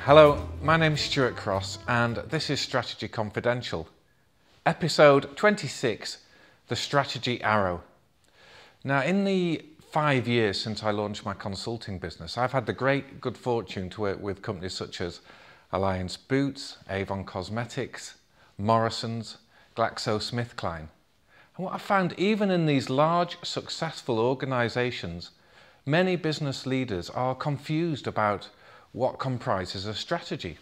Hello, my name is Stuart Cross and this is Strategy Confidential. Episode 26, The Strategy Arrow. Now, in the 5 years since I launched my consulting business, I've had the great good fortune to work with companies such as Alliance Boots, Avon Cosmetics, Morrisons, GlaxoSmithKline. And what I found, even in these large, successful organisations, many business leaders are confused about what comprises a strategy.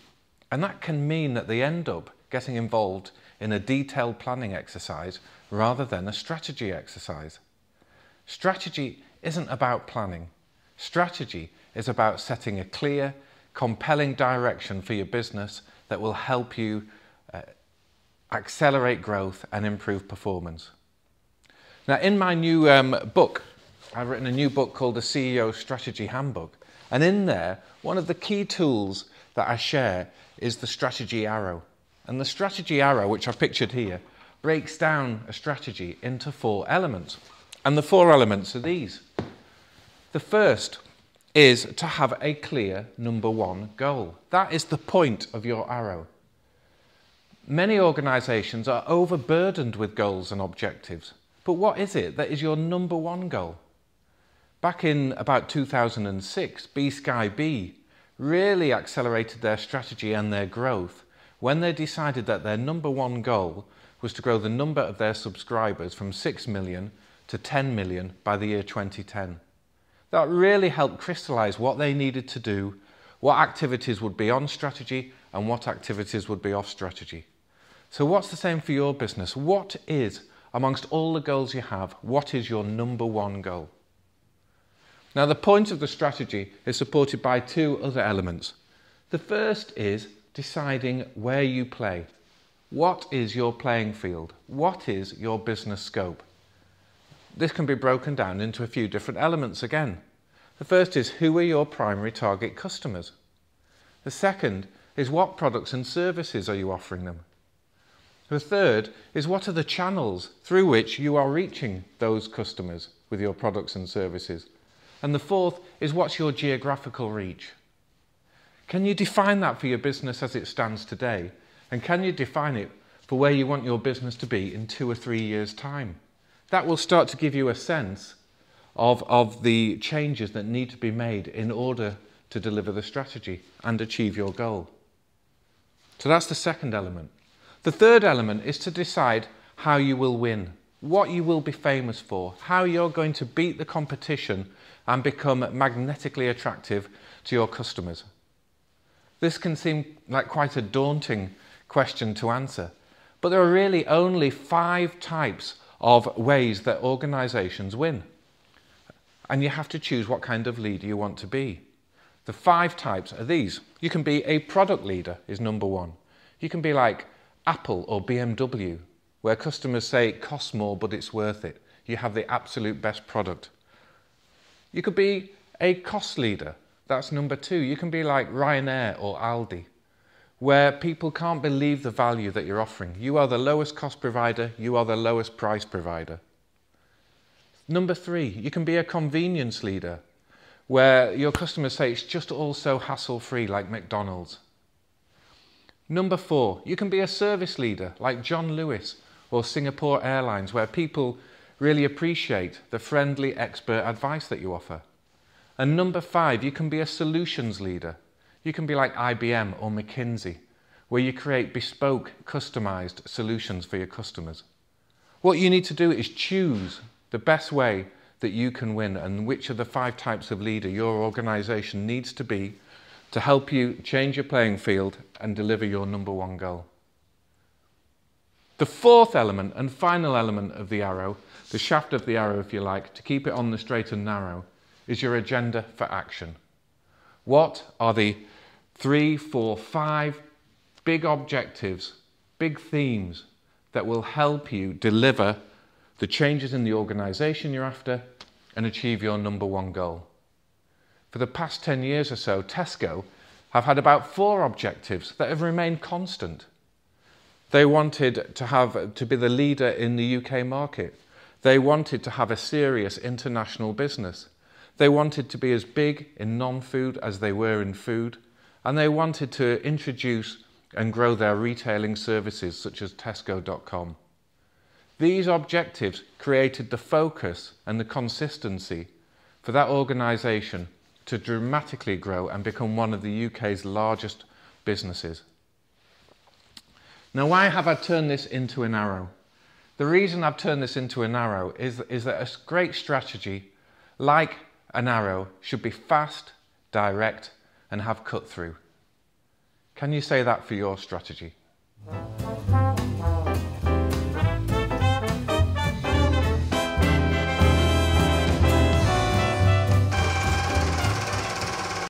And that can mean that they end up getting involved in a detailed planning exercise rather than a strategy exercise. Strategy isn't about planning. Strategy is about setting a clear, compelling direction for your business that will help you accelerate growth and improve performance. Now, in my new book, I've written a new book called The CEO Strategy Handbook. And in there, one of the key tools that I share is the strategy arrow. And the strategy arrow, which I've pictured here, breaks down a strategy into 4 elements. And the 4 elements are these. The first is to have a clear number 1 goal. That is the point of your arrow. Many organisations are overburdened with goals and objectives. But what is it that is your number 1 goal? Back in about 2006, BSkyB really accelerated their strategy and their growth when they decided that their number 1 goal was to grow the number of their subscribers from 6 million to 10 million by the year 2010. That really helped crystallise what they needed to do, what activities would be on strategy and what activities would be off strategy. So what's the same for your business? What is, amongst all the goals you have, what is your number 1 goal? Now, the point of the strategy is supported by 2 other elements. The first is deciding where you play. What is your playing field? What is your business scope? This can be broken down into a few different elements again. The first is, who are your primary target customers? The second is, what products and services are you offering them? The third is, what are the channels through which you are reaching those customers with your products and services? And the fourth is, what's your geographical reach? Can you define that for your business as it stands today? And can you define it for where you want your business to be in 2 or 3 years' time? That will start to give you a sense of the changes that need to be made in order to deliver the strategy and achieve your goal. So that's the second element. The third element is to decide how you will win, what you will be famous for, how you're going to beat the competition and become magnetically attractive to your customers. This can seem like quite a daunting question to answer, but there are really only 5 types of ways that organisations win. And you have to choose what kind of leader you want to be. The 5 types are these. You can be a product leader, is number 1. You can be like Apple or BMW, where customers say it costs more but it's worth it. You have the absolute best product. You could be a cost leader. That's number 2. You can be like Ryanair or Aldi, where people can't believe the value that you're offering. You are the lowest cost provider. You are the lowest price provider. Number 3, you can be a convenience leader, where your customers say it's just all so hassle-free, like McDonald's. Number 4, you can be a service leader like John Lewis or Singapore Airlines, where people really appreciate the friendly expert advice that you offer. And number 5, you can be a solutions leader. You can be like IBM or McKinsey, where you create bespoke, customized solutions for your customers. What you need to do is choose the best way that you can win and which of the 5 types of leader your organization needs to be to help you change your playing field and deliver your number 1 goal. The 4th element and final element of the arrow, the shaft of the arrow if you like, to keep it on the straight and narrow, is your agenda for action. What are the 3, 4, 5 big objectives, big themes that will help you deliver the changes in the organisation you're after and achieve your number 1 goal? For the past 10 years or so, Tesco have had about 4 objectives that have remained constant. They wanted to be the leader in the UK market. They wanted to have a serious international business. They wanted to be as big in non-food as they were in food, and they wanted to introduce and grow their retailing services such as Tesco.com. These objectives created the focus and the consistency for that organisation to dramatically grow and become one of the UK's largest businesses. Now, why have I turned this into an arrow? The reason I've turned this into an arrow is that a great strategy, like an arrow, should be fast, direct, and have cut through. Can you say that for your strategy?